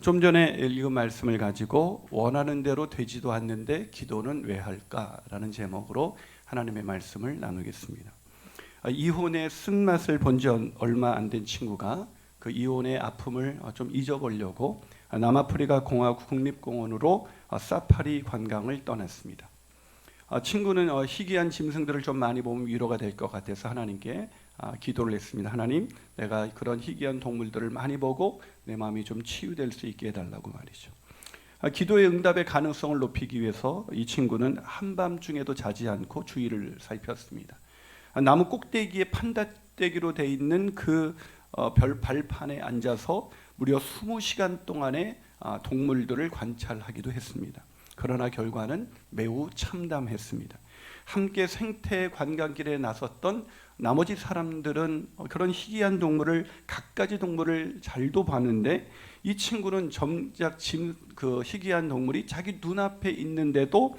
좀 전에 읽은 말씀을 가지고 원하는 대로 되지도 않는데 기도는 왜 할까라는 제목으로 하나님의 말씀을 나누겠습니다. 이혼의 쓴맛을 본 지 얼마 안 된 친구가 그 이혼의 아픔을 좀 잊어보려고 남아프리카 공화국 국립공원으로 사파리 관광을 떠났습니다. 친구는 희귀한 짐승들을 좀 많이 보면 위로가 될 것 같아서 하나님께 기도를 했습니다. 하나님, 내가 그런 희귀한 동물들을 많이 보고 내 마음이 좀 치유될 수 있게 해달라고 말이죠. 기도의 응답의 가능성을 높이기 위해서 이 친구는 한밤중에도 자지 않고 주위를 살폈습니다. 나무 꼭대기에 판다대기로 돼 있는 그 별 발판에 앉아서 무려 20시간 동안의 동물들을 관찰하기도 했습니다. 그러나 결과는 매우 참담했습니다. 함께 생태 관광길에 나섰던 나머지 사람들은 그런 희귀한 동물을, 갖가지 동물을 잘도 봤는데 이 친구는 정작 그 희귀한 동물이 자기 눈앞에 있는데도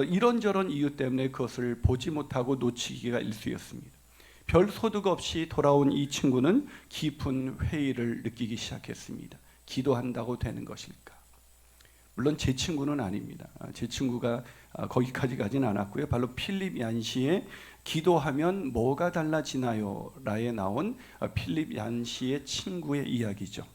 이런저런 이유 때문에 그것을 보지 못하고 놓치기가 일쑤였습니다. 별 소득 없이 돌아온 이 친구는 깊은 회의를 느끼기 시작했습니다. 기도한다고 되는 것일까? 물론 제 친구는 아닙니다. 제 친구가 거기까지 가진 않았고요. 바로 필립 얀시의 기도하면 뭐가 달라지나요? 라에 나온 필립 얀시의 친구의 이야기죠.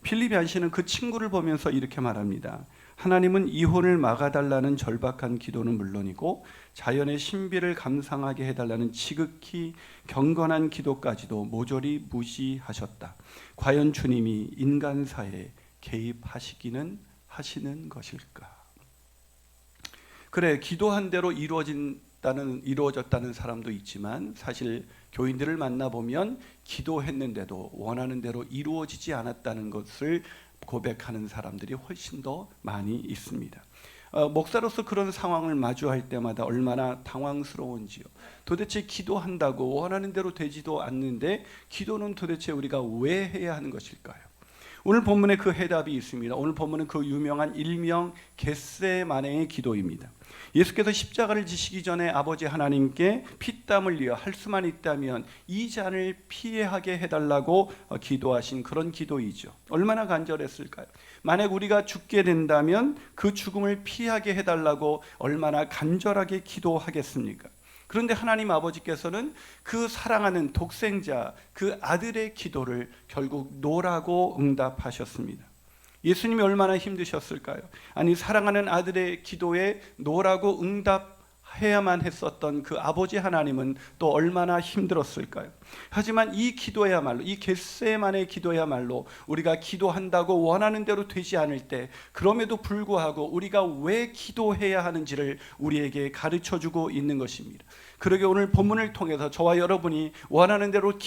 필립 얀시는 그 친구를 보면서 이렇게 말합니다. 하나님은 이혼을 막아달라는 절박한 기도는 물론이고 자연의 신비를 감상하게 해달라는 지극히 경건한 기도까지도 모조리 무시하셨다. 과연 주님이 인간사에 개입하시기는 하시는 것일까? 그래, 기도한 대로 이루어졌다는 사람도 있지만 사실 교인들을 만나보면 기도했는데도 원하는 대로 이루어지지 않았다는 것을 고백하는 사람들이 훨씬 더 많이 있습니다. 목사로서 그런 상황을 마주할 때마다 얼마나 당황스러운지요. 도대체 기도한다고 원하는 대로 되지도 않는데 기도는 도대체 우리가 왜 해야 하는 것일까요? 오늘 본문에 그 해답이 있습니다. 오늘 본문은 그 유명한 일명 겟세마네의 기도입니다. 예수께서 십자가를 지시기 전에 아버지 하나님께 피땀 흘려 할 수만 있다면 이 잔을 피하게 해달라고 기도하신 그런 기도이죠. 얼마나 간절했을까요? 만약 우리가 죽게 된다면 그 죽음을 피하게 해달라고 얼마나 간절하게 기도하겠습니까? 그런데 하나님 아버지께서는 그 사랑하는 독생자, 그 아들의 기도를 결국 노라고 응답하셨습니다. 예수님이 얼마나 힘드셨을까요? 아니, 사랑하는 아들의 기도에 노라고 응답해야만 했었던 그 아버지 하나님은 또 얼마나 힘들었을까요? 하지만 이 기도야말로, 이 겟세마네 기도야말로 우리가 기도한다고 원하는 대로 되지 않을 때 그럼에도 불구하고 우리가 왜 기도해야 하는지를 우리에게 가르쳐주고 있는 것입니다. 그러게 오늘 본문을 통해서 저와 여러분이 원하는 대로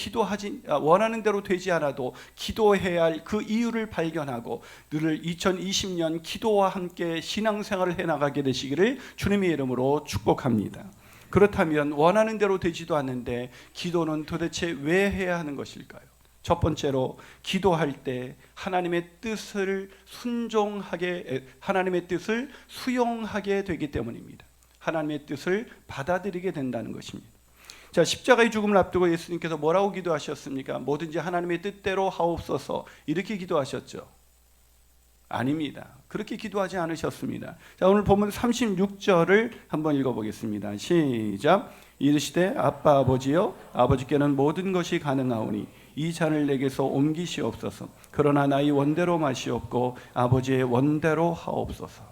되지 않아도 기도해야 할 그 이유를 발견하고 늘 2020년 기도와 함께 신앙생활을 해나가게 되시기를 주님의 이름으로 축복합니다. 그렇다면 원하는 대로 되지도 않는데 기도는 도대체 왜 해야 하는 것일까요? 첫 번째로 기도할 때 하나님의 뜻을 수용하게 되기 때문입니다. 하나님의 뜻을 받아들이게 된다는 것입니다. 자, 십자가의 죽음을 앞두고 예수님께서 뭐라고 기도하셨습니까? 뭐든지 하나님의 뜻대로 하옵소서, 이렇게 기도하셨죠? 아닙니다. 그렇게 기도하지 않으셨습니다. 자, 오늘 본문 36절을 한번 읽어보겠습니다. 시작. 이르시되 아빠 아버지여, 아버지께는 모든 것이 가능하오니 이 잔을 내게서 옮기시옵소서. 그러나 나의 원대로 마시옵고 아버지의 원대로 하옵소서.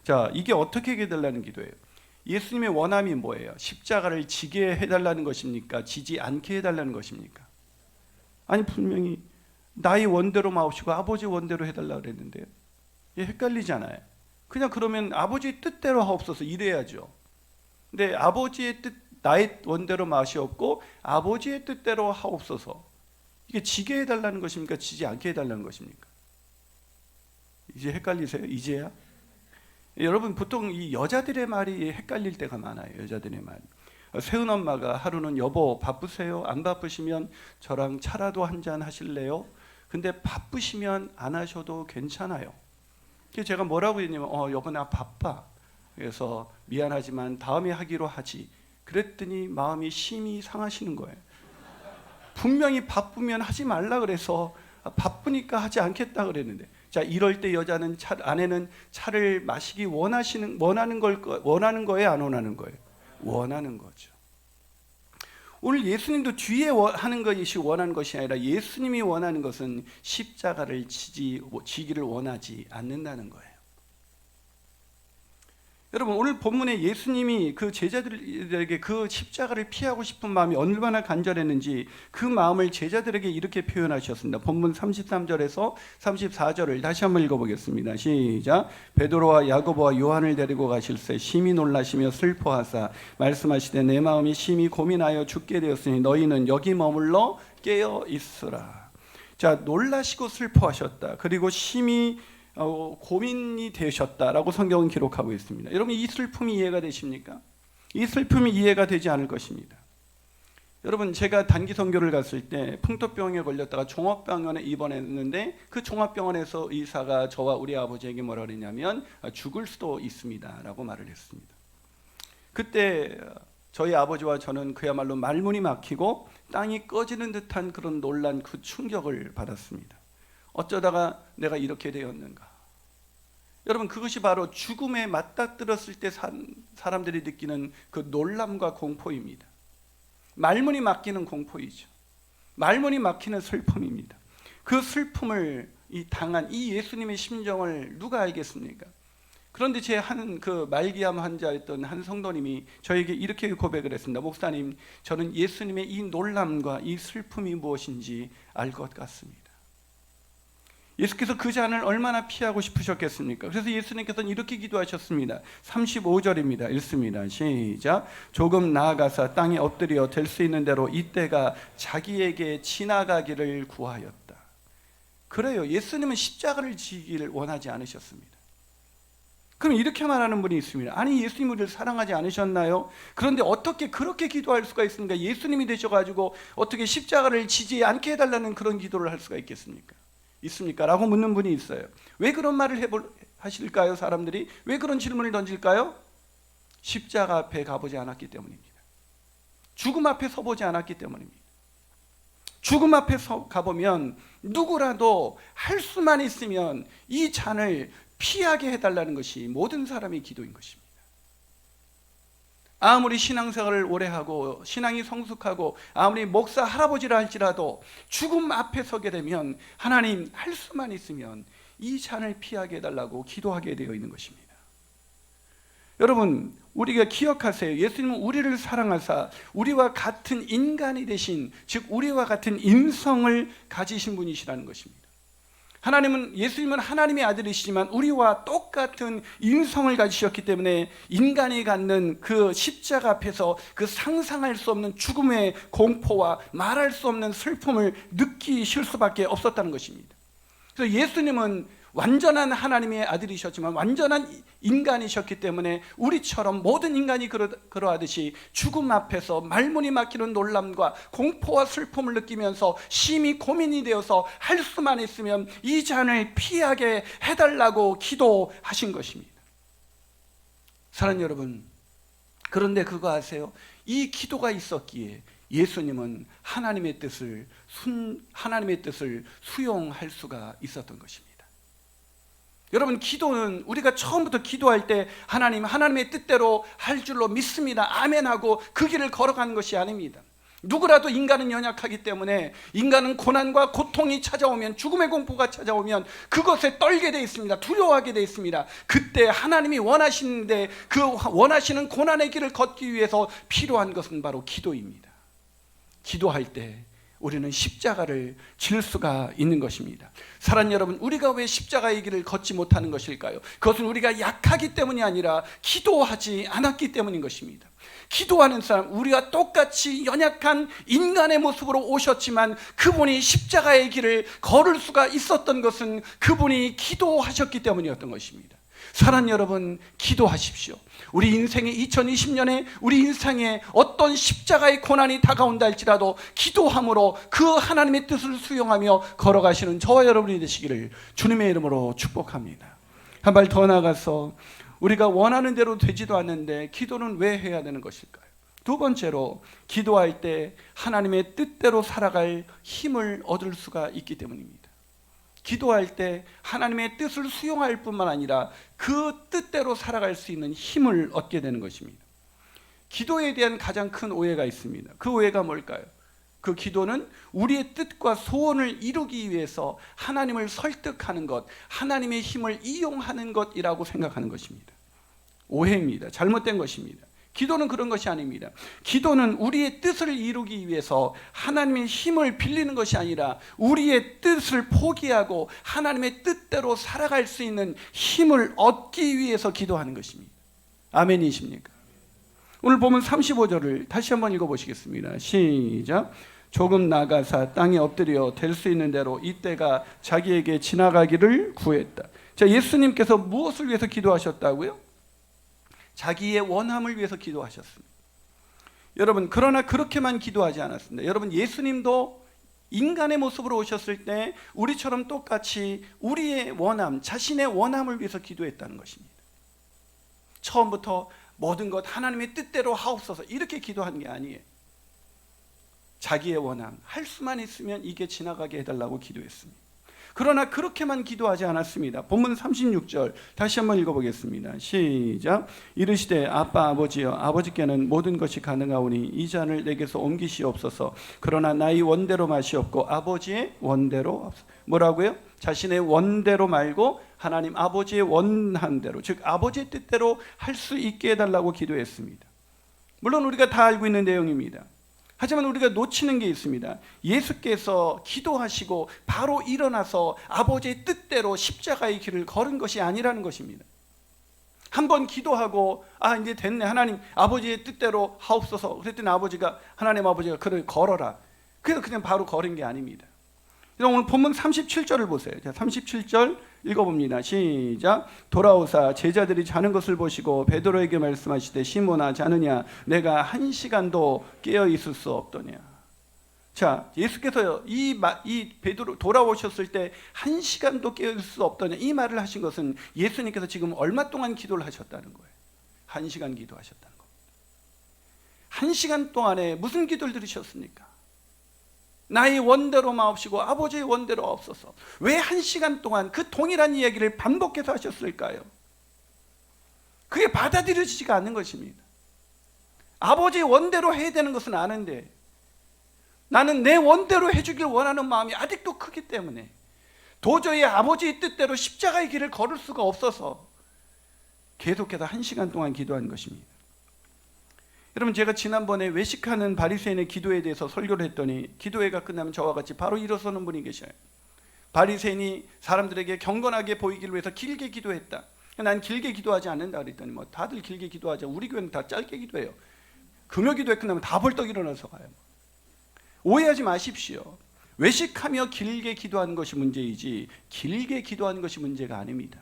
자, 이게 어떻게 해달라는 기도예요? 예수님의 원함이 뭐예요? 십자가를 지게 해달라는 것입니까? 지지 않게 해달라는 것입니까? 아니, 분명히 나의 원대로 마옵시고 아버지 원대로 해달라고 그랬는데요. 헷갈리잖아요. 그냥 그러면 아버지의 뜻대로 하옵소서 이래야죠. 근데 아버지의 뜻, 나의 원대로 마시옵고 아버지의 뜻대로 하옵소서, 이게 지게 해달라는 것입니까? 지지 않게 해달라는 것입니까? 이제 헷갈리세요? 이제야? 여러분, 보통 이 여자들의 말이 헷갈릴 때가 많아요. 여자들의 말. 세은 엄마가 하루는 여보 바쁘세요? 안 바쁘시면 저랑 차라도 한잔 하실래요? 근데 바쁘시면 안 하셔도 괜찮아요. 그래서 제가 뭐라고 했냐면 여보 나 바빠. 그래서 미안하지만 다음에 하기로 하지. 그랬더니 마음이 심히 상하시는 거예요. 분명히 바쁘면 하지 말라 그래서 바쁘니까 하지 않겠다 그랬는데, 자, 이럴 때 여자는 아내는 차를 마시기 원하는 거예요, 안 원하는 거예요? 원하는 거죠. 오늘 예수님도 뒤에 하는 것이 원하는 것이 아니라 예수님이 원하는 것은 십자가를 지기를 원하지 않는다는 거예요. 여러분, 오늘 본문에 예수님이 그 제자들에게 그 십자가를 피하고 싶은 마음이 얼마나 간절했는지 그 마음을 제자들에게 이렇게 표현하셨습니다. 본문 33절에서 34절을 다시 한번 읽어보겠습니다. 시작. 베드로와 야고보와 요한을 데리고 가실새 심히 놀라시며 슬퍼하사 말씀하시되 내 마음이 심히 고민하여 죽게 되었으니 너희는 여기 머물러 깨어 있으라. 자, 놀라시고 슬퍼하셨다. 그리고 심히 고민이 되셨다라고 성경은 기록하고 있습니다. 여러분, 이 슬픔이 이해가 되십니까? 이 슬픔이 이해가 되지 않을 것입니다. 여러분, 제가 단기 선교를 갔을 때 풍토병에 걸렸다가 종합병원에 입원했는데 그 종합병원에서 의사가 저와 우리 아버지에게 뭐라 그랬냐면 죽을 수도 있습니다 라고 말을 했습니다. 그때 저희 아버지와 저는 그야말로 말문이 막히고 땅이 꺼지는 듯한 그런 놀란 그 충격을 받았습니다. 어쩌다가 내가 이렇게 되었는가? 여러분, 그것이 바로 죽음에 맞닥뜨렸을 때 사람들이 느끼는 그 놀람과 공포입니다. 말문이 막히는 공포이죠. 말문이 막히는 슬픔입니다. 그 슬픔을 당한 이 예수님의 심정을 누가 알겠습니까? 그런데 제 한 그 말기암 환자였던 한 성도님이 저에게 이렇게 고백을 했습니다. 목사님, 저는 예수님의 이 놀람과 이 슬픔이 무엇인지 알 것 같습니다. 예수께서 그 잔을 얼마나 피하고 싶으셨겠습니까? 그래서 예수님께서는 이렇게 기도하셨습니다. 35절입니다. 읽습니다. 시작. 조금 나아가사 땅에 엎드려 될 수 있는 대로 이때가 자기에게 지나가기를 구하였다. 그래요. 예수님은 십자가를 지기를 원하지 않으셨습니다. 그럼 이렇게 말하는 분이 있습니다. 아니, 예수님 우리를 사랑하지 않으셨나요? 그런데 어떻게 그렇게 기도할 수가 있습니까? 예수님이 되셔가지고 어떻게 십자가를 지지 않게 해달라는 그런 기도를 할 수가 있겠습니까? 있습니까? 라고 묻는 분이 있어요. 왜 그런 말을 하실까요? 사람들이 왜 그런 질문을 던질까요? 십자가 앞에 가보지 않았기 때문입니다. 죽음 앞에 서보지 않았기 때문입니다. 죽음 앞에 가보면 누구라도 할 수만 있으면 이 잔을 피하게 해달라는 것이 모든 사람의 기도인 것입니다. 아무리 신앙생활을 오래 하고 신앙이 성숙하고 아무리 목사 할아버지라 할지라도 죽음 앞에 서게 되면 하나님, 할 수만 있으면 이 잔을 피하게 해달라고 기도하게 되어 있는 것입니다. 여러분, 우리가 기억하세요. 예수님은 우리를 사랑하사 우리와 같은 인간이 되신, 즉 우리와 같은 인성을 가지신 분이시라는 것입니다. 예수님은 하나님의 아들이시지만 우리와 똑같은 인성을 가지셨기 때문에 인간이 갖는 그 십자가 앞에서 그 상상할 수 없는 죽음의 공포와 말할 수 없는 슬픔을 느끼실 수밖에 없었다는 것입니다. 그래서 예수님은 완전한 하나님의 아들이셨지만 완전한 인간이셨기 때문에 우리처럼 모든 인간이 그러하듯이 죽음 앞에서 말문이 막히는 놀람과 공포와 슬픔을 느끼면서 심히 고민이 되어서 할 수만 있으면 이 잔을 피하게 해달라고 기도하신 것입니다. 사랑하는 여러분, 그런데 그거 아세요? 이 기도가 있었기에 예수님은 하나님의 뜻을 수용할 수가 있었던 것입니다. 여러분, 기도는 우리가 처음부터 기도할 때 하나님의 뜻대로 할 줄로 믿습니다, 아멘하고 그 길을 걸어가는 것이 아닙니다. 누구라도 인간은 연약하기 때문에 인간은 고난과 고통이 찾아오면, 죽음의 공포가 찾아오면 그것에 떨게 되어 있습니다. 두려워하게 되어 있습니다. 그때 하나님이 원하시는데 그 원하시는 고난의 길을 걷기 위해서 필요한 것은 바로 기도입니다. 기도할 때 우리는 십자가를 질 수가 있는 것입니다. 사랑하는 여러분, 우리가 왜 십자가의 길을 걷지 못하는 것일까요? 그것은 우리가 약하기 때문이 아니라 기도하지 않았기 때문인 것입니다. 기도하는 사람, 우리가 똑같이 연약한 인간의 모습으로 오셨지만 그분이 십자가의 길을 걸을 수가 있었던 것은 그분이 기도하셨기 때문이었던 것입니다. 사랑하는 여러분, 기도하십시오. 우리 인생의 2020년에 우리 인생에 어떤 십자가의 고난이 다가온다 할지라도 기도함으로 그 하나님의 뜻을 수용하며 걸어가시는 저와 여러분이 되시기를 주님의 이름으로 축복합니다. 한 발 더 나가서 우리가 원하는 대로 되지도 않는데 기도는 왜 해야 되는 것일까요? 두 번째로, 기도할 때 하나님의 뜻대로 살아갈 힘을 얻을 수가 있기 때문입니다. 기도할 때 하나님의 뜻을 수용할 뿐만 아니라 그 뜻대로 살아갈 수 있는 힘을 얻게 되는 것입니다. 기도에 대한 가장 큰 오해가 있습니다. 그 오해가 뭘까요? 그 기도는 우리의 뜻과 소원을 이루기 위해서 하나님을 설득하는 것, 하나님의 힘을 이용하는 것이라고 생각하는 것입니다. 오해입니다. 잘못된 것입니다. 기도는 그런 것이 아닙니다. 기도는 우리의 뜻을 이루기 위해서 하나님의 힘을 빌리는 것이 아니라 우리의 뜻을 포기하고 하나님의 뜻대로 살아갈 수 있는 힘을 얻기 위해서 기도하는 것입니다. 아멘이십니까? 오늘 보면 35절을 다시 한번 읽어보시겠습니다. 시작. 조금 나가사 땅에 엎드려 될 수 있는 대로 이때가 자기에게 지나가기를 구했다. 자, 예수님께서 무엇을 위해서 기도하셨다고요? 자기의 원함을 위해서 기도하셨습니다. 여러분, 그러나 그렇게만 기도하지 않았습니다. 여러분, 예수님도 인간의 모습으로 오셨을 때 우리처럼 똑같이 우리의 원함, 자신의 원함을 위해서 기도했다는 것입니다. 처음부터 모든 것 하나님의 뜻대로 하옵소서 이렇게 기도한 게 아니에요. 자기의 원함, 할 수만 있으면 이게 지나가게 해달라고 기도했습니다. 그러나 그렇게만 기도하지 않았습니다. 본문 36절 다시 한번 읽어보겠습니다. 시작. 이르시되 아빠 아버지여 아버지께는 모든 것이 가능하오니 이 잔을 내게서 옮기시옵소서. 그러나 나의 원대로 마시옵고 아버지의 원대로 없소서. 뭐라고요? 자신의 원대로 말고 하나님 아버지의 원한 대로, 즉 아버지의 뜻대로 할 수 있게 해달라고 기도했습니다. 물론 우리가 다 알고 있는 내용입니다. 하지만 우리가 놓치는 게 있습니다. 예수께서 기도하시고 바로 일어나서 아버지의 뜻대로 십자가의 길을 걸은 것이 아니라는 것입니다. 한번 기도하고 이제 됐네, 하나님 아버지의 뜻대로 하옵소서 그랬더니 하나님 아버지가 그를 걸어라, 그래서 그냥 바로 걸은 게 아닙니다. 오늘 본문 37절을 보세요. 자, 37절 읽어봅니다. 시작. 돌아오사 제자들이 자는 것을 보시고 베드로에게 말씀하시되 시몬아 자느냐 내가 1시간도 깨어 있을 수 없더냐. 자, 예수께서 이 베드로 돌아오셨을 때 1시간도 깨어 있을 수 없더냐 이 말을 하신 것은 예수님께서 지금 얼마 동안 기도를 하셨다는 거예요. 1시간 기도하셨다는 겁니다. 1시간 동안에 무슨 기도를 들으셨습니까? 나의 원대로 마옵시고 아버지의 원대로 없어서. 왜 1시간 동안 그 동일한 이야기를 반복해서 하셨을까요? 그게 받아들여지지가 않는 것입니다. 아버지의 원대로 해야 되는 것은 아는데 나는 내 원대로 해주길 원하는 마음이 아직도 크기 때문에 도저히 아버지의 뜻대로 십자가의 길을 걸을 수가 없어서 계속해서 1시간 동안 기도한 것입니다. 여러분, 제가 지난번에 외식하는 바리새인의 기도에 대해서 설교를 했더니 기도회가 끝나면 저와 같이 바로 일어서는 분이 계셔요. 바리새인이 사람들에게 경건하게 보이기를 위해서 길게 기도했다. 난 길게 기도하지 않는다 그랬더니 다들 길게 기도하자. 우리 교회는 다 짧게 기도해요. 금요 기도회 끝나면 다 벌떡 일어나서 가요. 오해하지 마십시오. 외식하며 길게 기도하는 것이 문제이지 길게 기도하는 것이 문제가 아닙니다.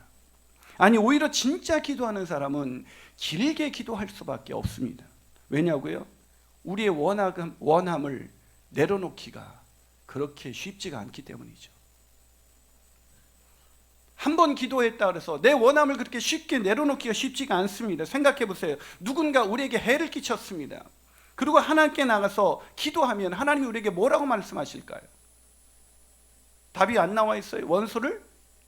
아니, 오히려 진짜 기도하는 사람은 길게 기도할 수밖에 없습니다. 왜냐고요? 우리의 원함을 내려놓기가 그렇게 쉽지가 않기 때문이죠. 한 번 기도했다 그래서 내 원함을 그렇게 쉽게 내려놓기가 쉽지가 않습니다. 생각해 보세요. 누군가 우리에게 해를 끼쳤습니다. 그리고 하나님께 나가서 기도하면 하나님이 우리에게 뭐라고 말씀하실까요? 답이 안 나와 있어요. 원수를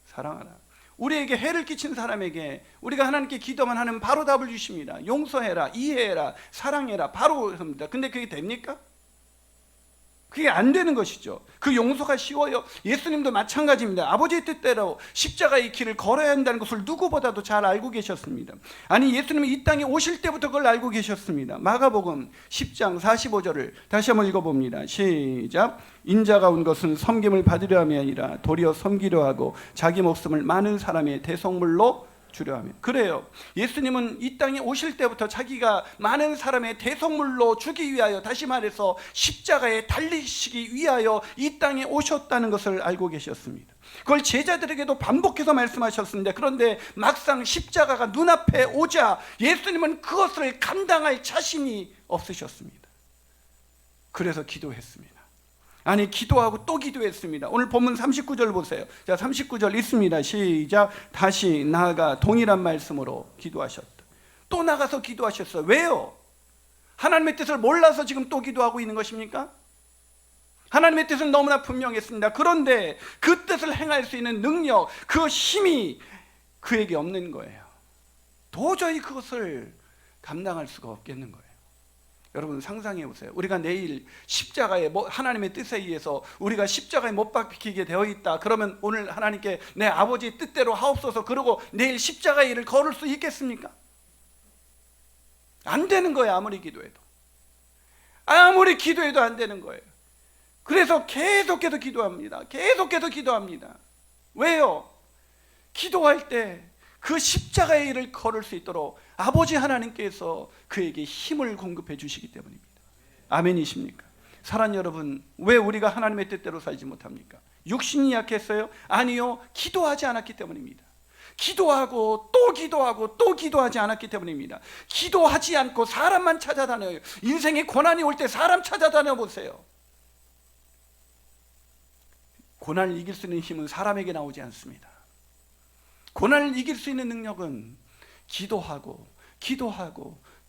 사랑하라. 우리에게 해를 끼친 사람에게 우리가 하나님께 기도만 하면 바로 답을 주십니다. 용서해라, 이해해라, 사랑해라, 바로 합니다. 근데 그게 됩니까? 그게 안 되는 것이죠. 그 용서가 쉬워요? 예수님도 마찬가지입니다. 아버지의 뜻대로 십자가의 길을 걸어야 한다는 것을 누구보다도 잘 알고 계셨습니다. 아니, 예수님이 이 땅에 오실 때부터 그걸 알고 계셨습니다. 마가복음 10장 45절을 다시 한번 읽어봅니다. 시작. 인자가 온 것은 섬김을 받으려 함이 아니라 도리어 섬기려 하고 자기 목숨을 많은 사람의 대속물로 주려 하며. 그래요. 예수님은 이 땅에 오실 때부터 자기가 많은 사람의 대속물로 주기 위하여, 다시 말해서 십자가에 달리시기 위하여 이 땅에 오셨다는 것을 알고 계셨습니다. 그걸 제자들에게도 반복해서 말씀하셨습니다. 그런데 막상 십자가가 눈앞에 오자 예수님은 그것을 감당할 자신이 없으셨습니다. 그래서 기도했습니다. 아니, 기도하고 또 기도했습니다. 오늘 본문 39절 보세요. 자, 39절 있습니다. 시작. 다시 나아가 동일한 말씀으로 기도하셨다. 또 나가서 기도하셨어요. 왜요? 하나님의 뜻을 몰라서 지금 또 기도하고 있는 것입니까? 하나님의 뜻은 너무나 분명했습니다. 그런데 그 뜻을 행할 수 있는 능력, 그 힘이 그에게 없는 거예요. 도저히 그것을 감당할 수가 없겠는 거예요. 여러분 상상해 보세요. 우리가 내일 십자가에 하나님의 뜻에 의해서 우리가 십자가에 못 박히게 되어 있다. 그러면 오늘 하나님께 내 아버지 뜻대로 하옵소서 그러고 내일 십자가의 일을 걸을 수 있겠습니까? 안 되는 거예요. 아무리 기도해도 안 되는 거예요. 그래서 계속해서 기도합니다. 계속해서 기도합니다. 왜요? 기도할 때 그 십자가의 일을 걸을 수 있도록 아버지 하나님께서 그에게 힘을 공급해 주시기 때문입니다. 아멘이십니까? 사랑하는 여러분, 왜 우리가 하나님의 뜻대로 살지 못합니까? 육신이 약했어요? 아니요, 기도하지 않았기 때문입니다. 기도하고 또 기도하고 또 기도하지 않았기 때문입니다. 기도하지 않고 사람만 찾아다녀요. 인생에 고난이 올 때 사람 찾아다녀 보세요. 고난을 이길 수 있는 힘은 사람에게 나오지 않습니다. 고난을 이길 수 있는 능력은 기도하고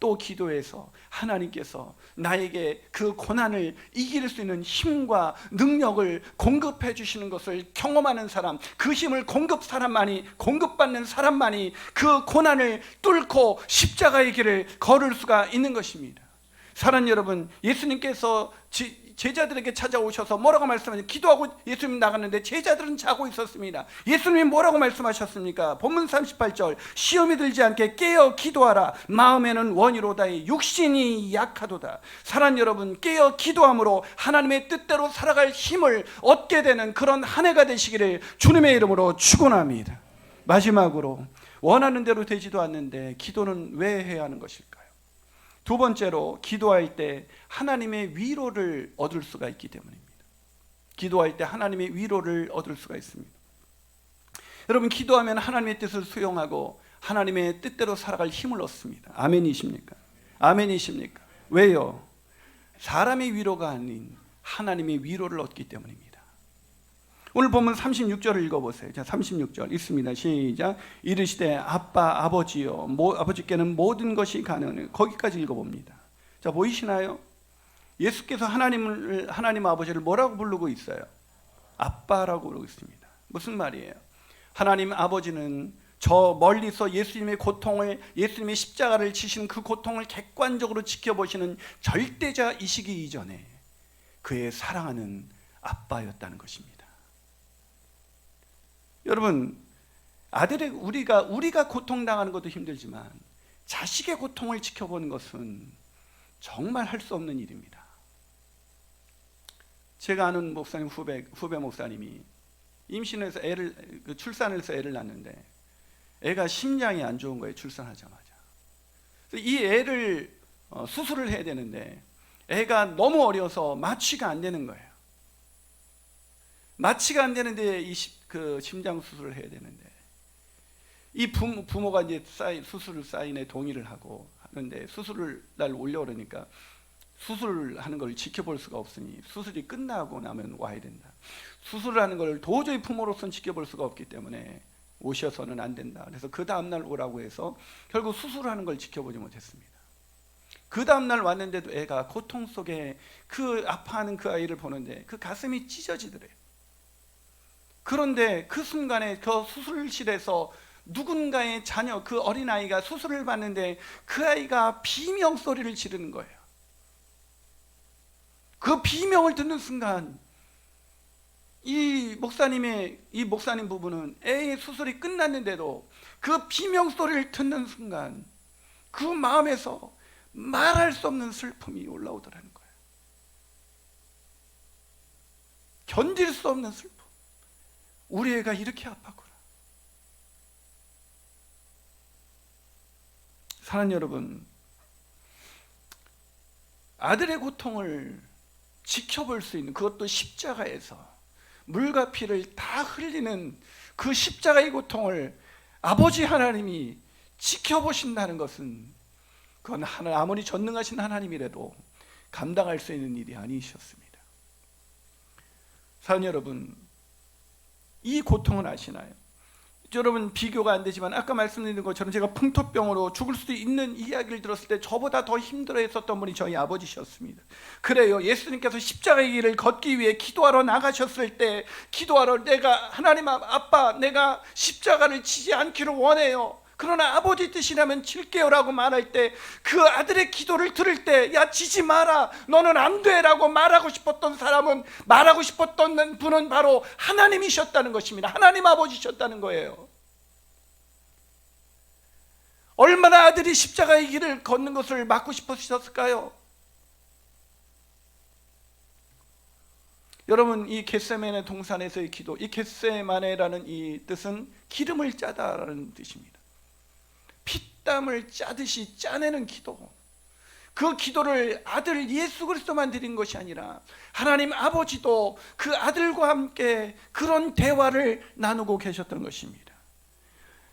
또 기도해서 하나님께서 나에게 그 고난을 이길 수 있는 힘과 능력을 공급해 주시는 것을 경험하는 사람, 그 힘을 공급받는 사람만이 그 고난을 뚫고 십자가의 길을 걸을 수가 있는 것입니다. 사랑하는 여러분, 예수님께서 제자들에게 찾아오셔서 뭐라고 말씀하셨냐면, 기도하고 예수님 나갔는데 제자들은 자고 있었습니다. 예수님이 뭐라고 말씀하셨습니까? 본문 38절, 시험이 들지 않게 깨어 기도하라. 마음에는 원이로다의 육신이 약하도다. 사랑하는 여러분, 깨어 기도함으로 하나님의 뜻대로 살아갈 힘을 얻게 되는 그런 한 해가 되시기를 주님의 이름으로 축원합니다. 마지막으로, 원하는 대로 되지도 않는데 기도는 왜 해야 하는 것일까요? 두 번째로, 기도할 때 하나님의 위로를 얻을 수가 있기 때문입니다. 기도할 때 하나님의 위로를 얻을 수가 있습니다. 여러분, 기도하면 하나님의 뜻을 수용하고 하나님의 뜻대로 살아갈 힘을 얻습니다. 아멘이십니까? 아멘이십니까? 왜요? 사람의 위로가 아닌 하나님의 위로를 얻기 때문입니다. 오늘 보면 36절을 읽어보세요. 자, 36절 있습니다. 시작. 이르시되 아빠 아버지여, 아버지께는 모든 것이 가능해. 거기까지 읽어봅니다. 자, 보이시나요? 예수께서 하나님 아버지를 뭐라고 부르고 있어요? 아빠라고 부르고 있습니다. 무슨 말이에요? 하나님 아버지는 저 멀리서 예수님의 고통을, 예수님의 십자가를 지신 그 고통을 객관적으로 지켜보시는 절대자이시기 이전에 그의 사랑하는 아빠였다는 것입니다. 여러분, 우리가 고통당하는 것도 힘들지만 자식의 고통을 지켜보는 것은 정말 할 수 없는 일입니다. 제가 아는 목사님, 후배 목사님이 임신해서 출산을 해서 애를 낳는데 애가 심장이 안 좋은 거예요. 출산하자마자. 이 애를 수술을 해야 되는데 애가 너무 어려서 마취가 안 되는 거예요. 마취가 안 되는데 그 심장 수술을 해야 되는데 이 부모가 이제 수술 사인에 동의를 하고 하는데 수술을 날 올려 그러니까 수술을 하는 걸 지켜볼 수가 없으니 수술이 끝나고 나면 와야 된다. 수술을 하는 걸 도저히 부모로서는 지켜볼 수가 없기 때문에 오셔서는 안 된다. 그래서 그 다음날 오라고 해서 결국 수술하는 걸 지켜보지 못했습니다. 그 다음날 왔는데도 애가 고통 속에 그 아파하는 그 아이를 보는데 그 가슴이 찢어지더래요. 그런데 그 순간에 그 수술실에서 누군가의 자녀, 그 어린아이가 수술을 받는데 그 아이가 비명 소리를 지르는 거예요. 그 비명을 듣는 순간 이 목사님 부부는 애의 수술이 끝났는데도 그 비명 소리를 듣는 순간 그 마음에서 말할 수 없는 슬픔이 올라오더라는 거예요. 견딜 수 없는 슬픔. 우리 애가 이렇게 아팠구나. 사랑하는 여러분, 아들의 고통을 지켜볼 수 있는, 그것도 십자가에서 물과 피를 다 흘리는 그 십자가의 고통을 아버지 하나님이 지켜보신다는 것은 그건 아무리 전능하신 하나님이라도 감당할 수 있는 일이 아니셨습니다. 사랑하는 여러분, 이 고통은 아시나요? 여러분 비교가 안 되지만 아까 말씀드린 것처럼 제가 풍토병으로 죽을 수도 있는 이야기를 들었을 때 저보다 더 힘들어했었던 분이 저희 아버지셨습니다. 그래요, 예수님께서 십자가의 길을 걷기 위해 기도하러 나가셨을 때 기도하러 내가 하나님 아빠 내가 십자가를 지지 않기를 원해요. 그러나 아버지 뜻이라면 칠게요 라고 말할 때 그 아들의 기도를 들을 때 야 지지 마라 너는 안 돼 라고 말하고 싶었던 사람은 말하고 싶었던 분은 바로 하나님이셨다는 것입니다. 하나님 아버지셨다는 거예요. 얼마나 아들이 십자가의 길을 걷는 것을 막고 싶으셨을까요? 여러분 이 겟세마네 동산에서의 기도, 이 겟세마네라는 이 뜻은 기름을 짜다라는 뜻입니다. 피땀을 짜듯이 짜내는 기도, 그 기도를 아들 예수 그리스도만 드린 것이 아니라 하나님 아버지도 그 아들과 함께 그런 대화를 나누고 계셨던 것입니다.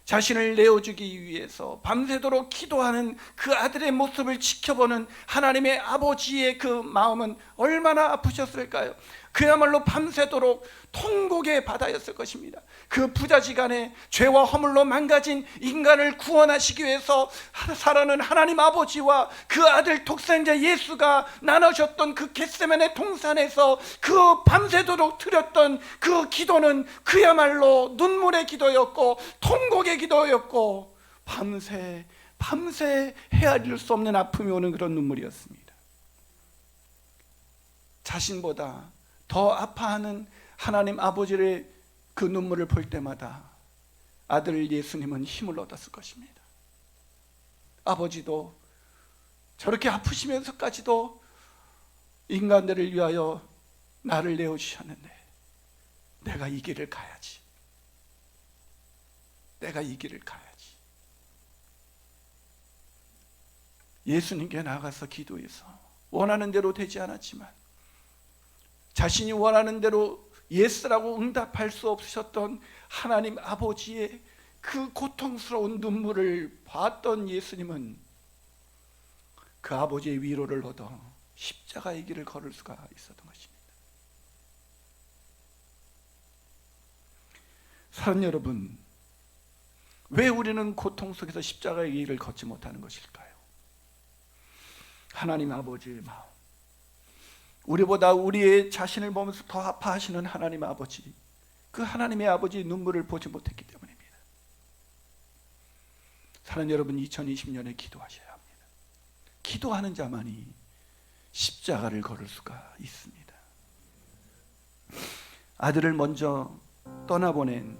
자신을 내어주기 위해서 밤새도록 기도하는 그 아들의 모습을 지켜보는 하나님의 아버지의 그 마음은 얼마나 아프셨을까요? 그야말로 밤새도록 통곡의 바다였을 것입니다. 그 부자지간에 죄와 허물로 망가진 인간을 구원하시기 위해서 살아는 하나님 아버지와 그 아들 독생자 예수가 나누셨던 그 겟세마네 동산에서 그 밤새도록 드렸던 그 기도는 그야말로 눈물의 기도였고 통곡의 기도였고 밤새 헤아릴 수 없는 아픔이 오는 그런 눈물이었습니다. 자신보다 더 아파하는 하나님 아버지의 그 눈물을 볼 때마다 아들 예수님은 힘을 얻었을 것입니다. 아버지도 저렇게 아프시면서까지도 인간들을 위하여 나를 내어주셨는데 내가 이 길을 가야지. 내가 이 길을 가야지. 예수님께 나가서 기도해서 원하는 대로 되지 않았지만 자신이 원하는 대로 예스라고 응답할 수 없으셨던 하나님 아버지의 그 고통스러운 눈물을 봤던 예수님은 그 아버지의 위로를 얻어 십자가의 길을 걸을 수가 있었던 것입니다. 사랑 여러분, 왜 우리는 고통 속에서 십자가의 길을 걷지 못하는 것일까요? 하나님 아버지의 마음, 우리보다 우리의 자신을 보면서 더 아파하시는 하나님 아버지, 그 하나님의 아버지의 눈물을 보지 못했기 때문입니다. 사랑하는 여러분, 2020년에 기도하셔야 합니다. 기도하는 자만이 십자가를 걸을 수가 있습니다. 아들을 먼저 떠나보낸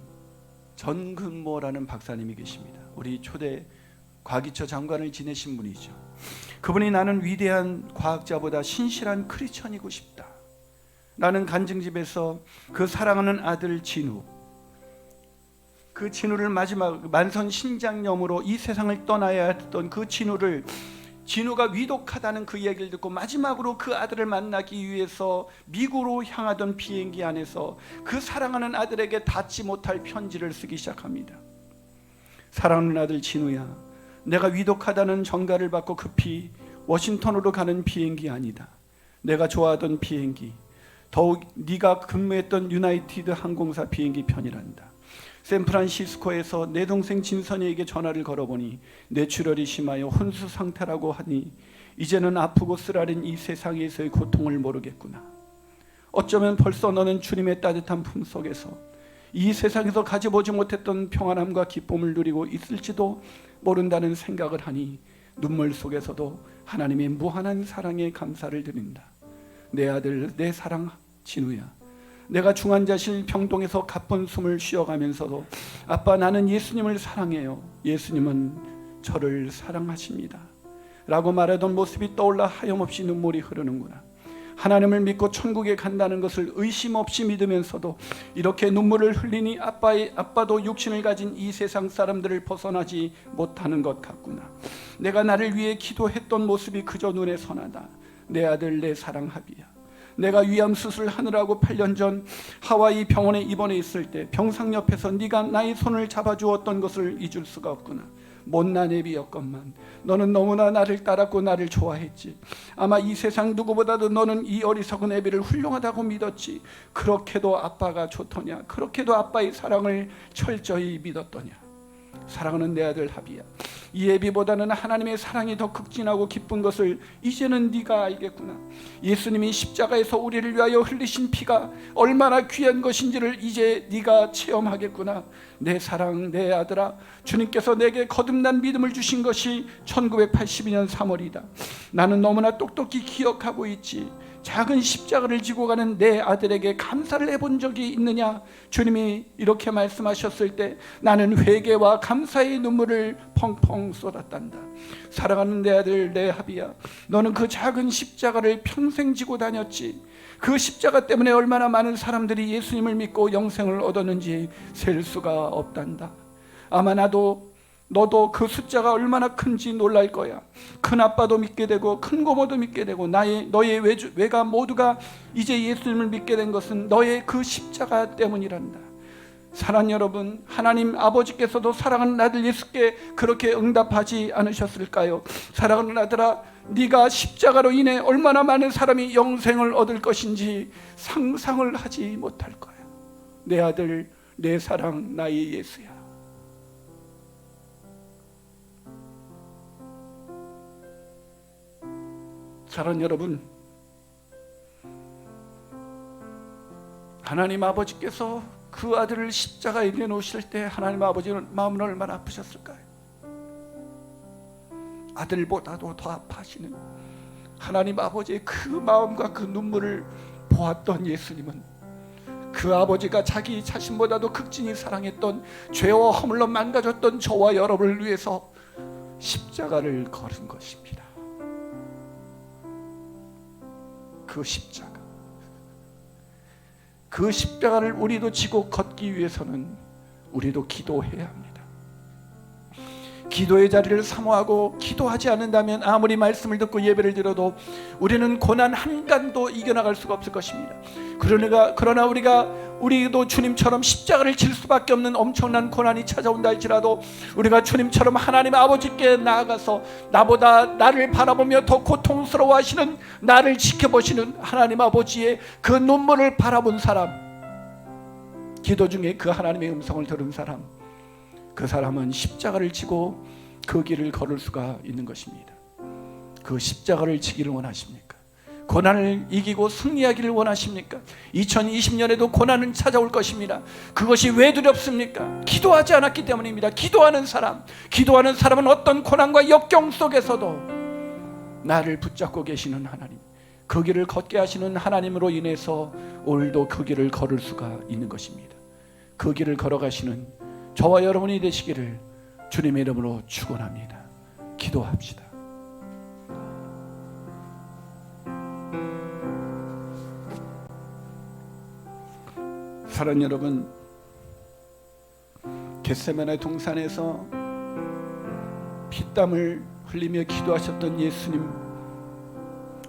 전근모라는 박사님이 계십니다. 우리 초대 과기처 장관을 지내신 분이죠. 그분이 나는 위대한 과학자보다 신실한 크리스천이고 싶다 라는 간증집에서 그 사랑하는 아들 진우, 그 진우를 마지막 만선 신장염으로 이 세상을 떠나야 했던 그 진우가 위독하다는 그 얘기를 듣고 마지막으로 그 아들을 만나기 위해서 미국으로 향하던 비행기 안에서 그 사랑하는 아들에게 닿지 못할 편지를 쓰기 시작합니다. 사랑하는 아들 진우야, 내가 위독하다는 전가를 받고 급히 워싱턴으로 가는 비행기 아니다. 내가 좋아하던 비행기, 더욱 네가 근무했던 유나이티드 항공사 비행기 편이란다. 샌프란시스코에서 내 동생 진선이에게 전화를 걸어보니 뇌출혈이 심하여 혼수 상태라고 하니 이제는 아프고 쓰라린 이 세상에서의 고통을 모르겠구나. 어쩌면 벌써 너는 주님의 따뜻한 품속에서 이 세상에서 가져보지 못했던 평안함과 기쁨을 누리고 있을지도 모른다는 생각을 하니 눈물 속에서도 하나님의 무한한 사랑에 감사를 드린다. 내 아들, 내 사랑 진우야, 내가 중환자실 병동에서 가쁜 숨을 쉬어가면서도 아빠, 나는 예수님을 사랑해요. 예수님은 저를 사랑하십니다 라고 말하던 모습이 떠올라 하염없이 눈물이 흐르는구나. 하나님을 믿고 천국에 간다는 것을 의심 없이 믿으면서도 이렇게 눈물을 흘리니 아빠도 육신을 가진 이 세상 사람들을 벗어나지 못하는 것 같구나. 내가 나를 위해 기도했던 모습이 그저 눈에 선하다. 내 아들, 내 사랑 하비야, 내가 위암 수술하느라고 8년 전 하와이 병원에 입원해 있을 때 병상 옆에서 네가 나의 손을 잡아주었던 것을 잊을 수가 없구나. 못난 애비였건만 너는 너무나 나를 따랐고 나를 좋아했지. 아마 이 세상 누구보다도 너는 이 어리석은 애비를 훌륭하다고 믿었지. 그렇게도 아빠가 좋더냐? 그렇게도 아빠의 사랑을 철저히 믿었더냐? 사랑하는 내 아들 하비야, 이 애비보다는 하나님의 사랑이 더 극진하고 기쁜 것을 이제는 네가 알겠구나. 예수님이 십자가에서 우리를 위하여 흘리신 피가 얼마나 귀한 것인지를 이제 네가 체험하겠구나. 내 사랑, 내 아들아, 주님께서 내게 거듭난 믿음을 주신 것이 1982년 3월이다. 나는 너무나 똑똑히 기억하고 있지. 작은 십자가를 지고 가는 내 아들에게 감사를 해본 적이 있느냐? 주님이 이렇게 말씀하셨을 때 나는 회개와 감사의 눈물을 펑펑 쏟았단다. 사랑하는 내 아들, 내 하비야, 너는 그 작은 십자가를 평생 지고 다녔지. 그 십자가 때문에 얼마나 많은 사람들이 예수님을 믿고 영생을 얻었는지 셀 수가 없단다. 아마 너도 그 숫자가 얼마나 큰지 놀랄 거야. 큰 아빠도 믿게 되고 큰 고모도 믿게 되고 너의 외가 모두가 이제 예수님을 믿게 된 것은 너의 그 십자가 때문이란다. 사랑하는 여러분, 하나님 아버지께서도 사랑하는 아들 예수께 그렇게 응답하지 않으셨을까요? 사랑하는 아들아, 네가 십자가로 인해 얼마나 많은 사람이 영생을 얻을 것인지 상상을 하지 못할 거야. 내 아들, 내 사랑, 나의 예수야. 사랑하는 여러분, 하나님 아버지께서 그 아들을 십자가에 내놓으실 때 하나님 아버지는 마음은 얼마나 아프셨을까요? 아들보다도 더 아파하시는 하나님 아버지의 그 마음과 그 눈물을 보았던 예수님은 그 아버지가 자기 자신보다도 극진히 사랑했던 죄와 허물로 망가졌던 저와 여러분을 위해서 십자가를 걸은 것입니다. 그 십자가를 우리도 지고 걷기 위해서는 우리도 기도해야 합니다. 기도의 자리를 사모하고 기도하지 않는다면 아무리 말씀을 듣고 예배를 드려도 우리는 고난 한간도 이겨나갈 수가 없을 것입니다. 그러나 우리도 주님처럼 십자가를 질 수밖에 없는 엄청난 고난이 찾아온다 할지라도 우리가 주님처럼 하나님 아버지께 나아가서 나보다 나를 바라보며 더 고통스러워하시는, 나를 지켜보시는 하나님 아버지의 그 눈물을 바라본 사람, 기도 중에 그 하나님의 음성을 들은 사람, 그 사람은 십자가를 지고 그 길을 걸을 수가 있는 것입니다. 그 십자가를 지기를 원하십니까? 고난을 이기고 승리하기를 원하십니까? 2020년에도 고난은 찾아올 것입니다. 그것이 왜 두렵습니까? 기도하지 않았기 때문입니다. 기도하는 사람은 어떤 고난과 역경 속에서도 나를 붙잡고 계시는 하나님, 그 길을 걷게 하시는 하나님으로 인해서 오늘도 그 길을 걸을 수가 있는 것입니다. 그 길을 걸어가시는 저와 여러분이 되시기를 주님의 이름으로 축원합니다. 기도합시다. 사랑하는 여러분, 겟세마네 동산에서 피땀을 흘리며 기도하셨던 예수님,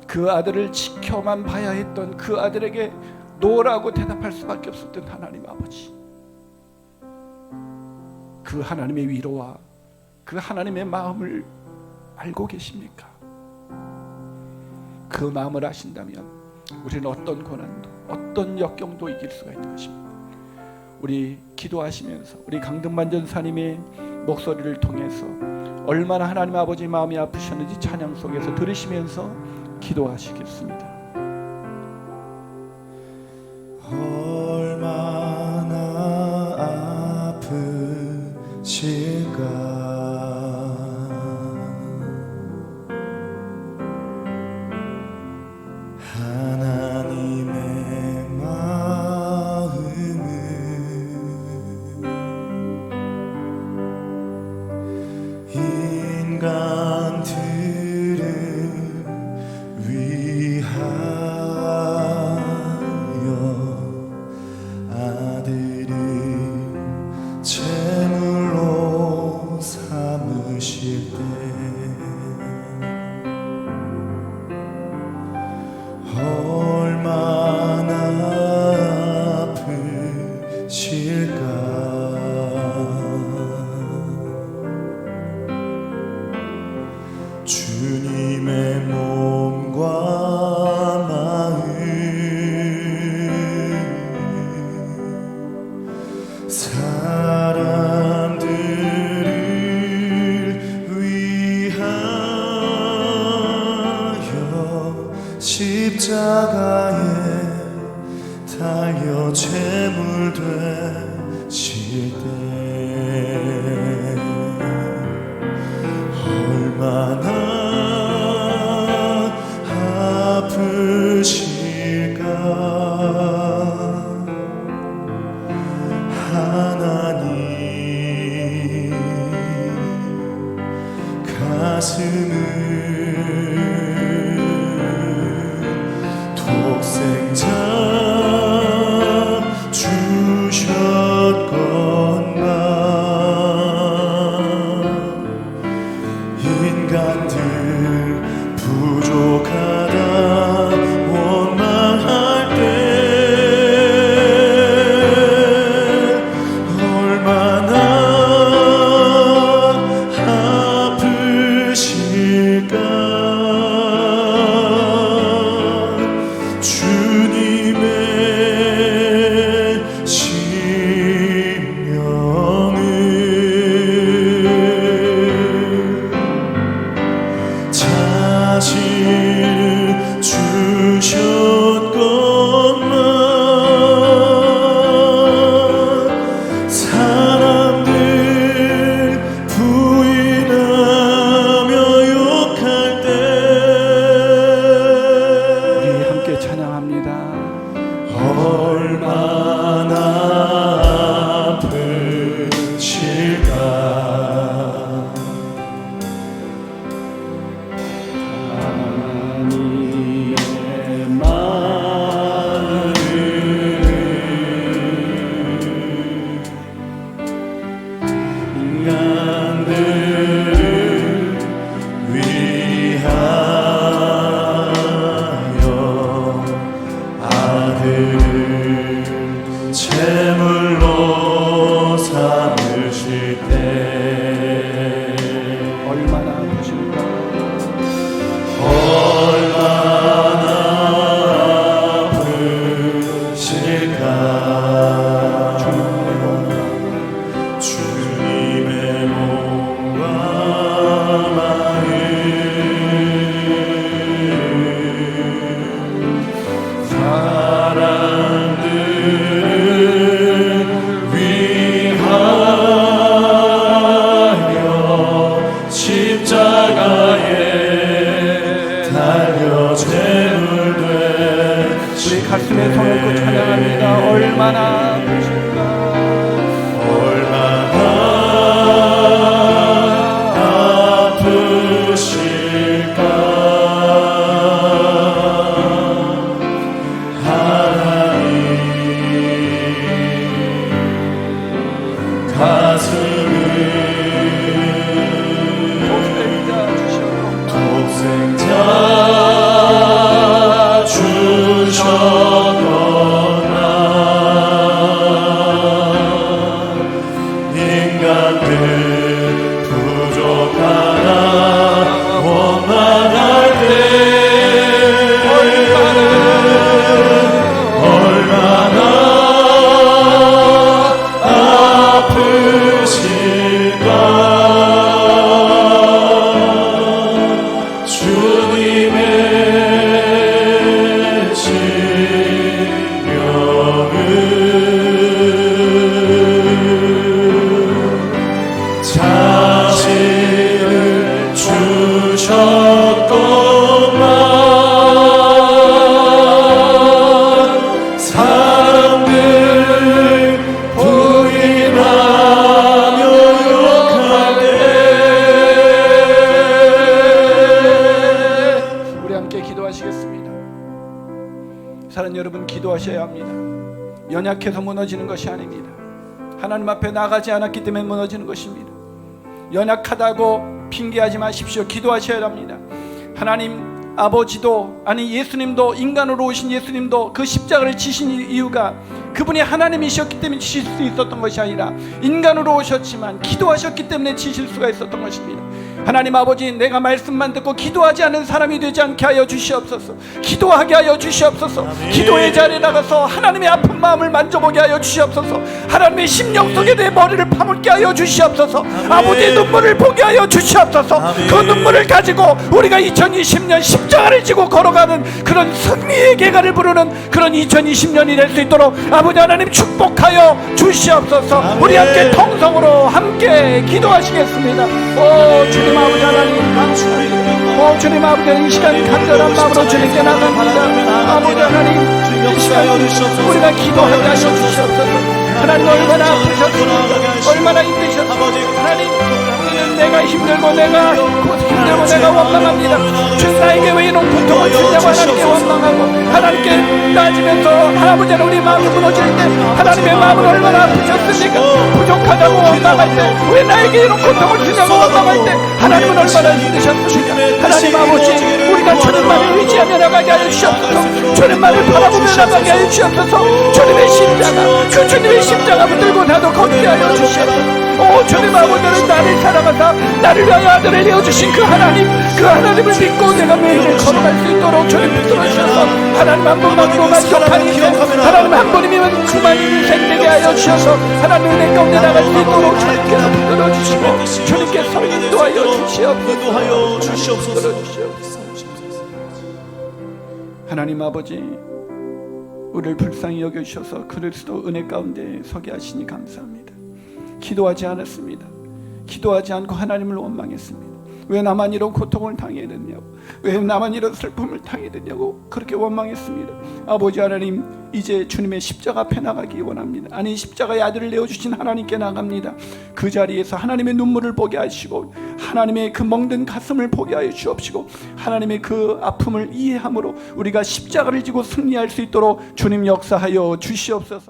그 아들을 지켜만 봐야 했던 그 아들에게 노라고 대답할 수밖에 없었던 하나님 아버지, 그 하나님의 위로와 그 하나님의 마음을 알고 계십니까? 그 마음을 아신다면 우리는 어떤 고난도 어떤 역경도 이길 수가 있는 것입니다. 우리 기도하시면서 우리 강등만 전사님의 목소리를 통해서 얼마나 하나님 아버지 마음이 아프셨는지 찬양 속에서 들으시면서 기도하시겠습니다. 얼마나 아프실까? 하나님의 마음은 인간들을 위하여 달려 재물 되실 때 얼마나 아프실까. 하나님 가슴을 독생자 주셨건만 인간들 부족하다 원망할 때 얼마나 아프실까. 주님의 심령을 자신을 주셨건만 사람들 부인하며 욕할 때 우리 함께 찬양합니다. 얼마나 아프실까. 하나님의 마음을 인간들을 위하여 아들을 제물로 삼으실 때 얼마나 아프실까. 얼마나 아프실까. 주님의 몸과 마음 사람들을 위하여 십자가에 달려 재물 되실 우리 가슴에 손을 얹고 찬양합니다. 얼마나 아프실까. 얼마나 아프실까. 하나님 가슴을 독생자 주셨건만 인간들 부족하다 원망할 때 얼마나 아프실까. 주님의 심령을 자신을 주셨건만 사람들 부인하며 욕할 때 우리 함께 기도하시겠습니다. 사랑하는 여러분, 기도하셔야 합니다. 연약해서 무너지는 것이 아닙니다. 하나님 앞에 나가지 않았기 때문에 무너지는 것입니다. 연약하다고 핑계하지 마십시오. 기도하셔야 합니다. 하나님 아버지도, 아니 예수님도, 인간으로 오신 예수님도 그 십자가를 지신 이유가 그분이 하나님이셨기 때문에 지실 수 있었던 것이 아니라 인간으로 오셨지만 기도하셨기 때문에 지실 수가 있었던 것입니다. 하나님 아버지, 내가 말씀만 듣고 기도하지 않은 사람이 되지 않게 하여 주시옵소서. 기도하게 하여 주시옵소서. 기도의 자리에 나가서 하나님의 아픈 마음을 만져보게 하여 주시옵소서. 하나님의 심령 속에 내 머리를 파묻게 하여 주시옵소서. 아버지의 눈물을 보게 하여 주시옵소서. 그 눈물을 가지고 우리가 2020년 십자가를 지고 걸어가는 그런 승리의 계가를 부르는 그런 2020년이 될 수 있도록 아버지 하나님 축복하여 주시옵소서. 우리 함께 통성으로 함께 기도하시겠습니다. 오 주님 아버지 하나님 감사합니다. 오 주님 아버지 하나님, 이 시간 간절한 마음으로 주님께 나갑니다. 아버지 하나님, 이 시간 우리가 기도하게 하여 주시옵소서. 하나님 얼마나 아프셨습니까? 얼마나 힘드셨습니까? 하나님, 우리는 내가 힘들고 내가 힘들고 내가 원망합니다. 주 나에게 왜 이런 고통을 주냐고 하나님께 원망하고 하나님께 따지면서 할아버지 하나님, 우리 마음이 무너질 때 하나님의 마음은 얼마나 아프셨습니까? 부족하다고 원망할 때, 왜 나에게 이런 고통을 주냐고 원망할 때 하나님은 얼마나 힘드셨습니까? 하나님 아버지, 우리가 주님만을 의지하며 나가게 하여 주시옵소서. 주님만을 바라보며 나가게 하여 주시옵소서. 주님의 십자가, 그 주님의 십자가 붙들고 나도 걷게 하여 주시옵소서. 오 주님 아버지는 나를 사랑하사 나를 위하여 아들을 내어주신 그 하나님, 그 하나님을 믿고 내가 매일 걸어갈 수 있도록 주님 붙들어주셔서 하나님 한 분만으로 만족하니 하나님 한 분이면 그만 인생 되게 하여 주셔서 하나님 은혜 가운데 나갈 수 있도록 주님께서 붙들어주시고 주님께서 인도하여 주시옵소서. 하나님 아버지, 우리를 불쌍히 여겨주셔서 그리스도 은혜 가운데 서게 하시니 감사합니다. 기도하지 않았습니다. 기도하지 않고 하나님을 원망했습니다. 왜 나만 이런 고통을 당해야 되냐고, 왜 나만 이런 슬픔을 당해야 되냐고 그렇게 원망했습니다. 아버지 하나님, 이제 주님의 십자가 앞에 나가기 원합니다. 아니, 십자가의 아들을 내어주신 하나님께 나갑니다. 그 자리에서 하나님의 눈물을 보게 하시고 하나님의 그 멍든 가슴을 보게 하여 주옵시고 하나님의 그 아픔을 이해함으로 우리가 십자가를 지고 승리할 수 있도록 주님 역사하여 주시옵소서.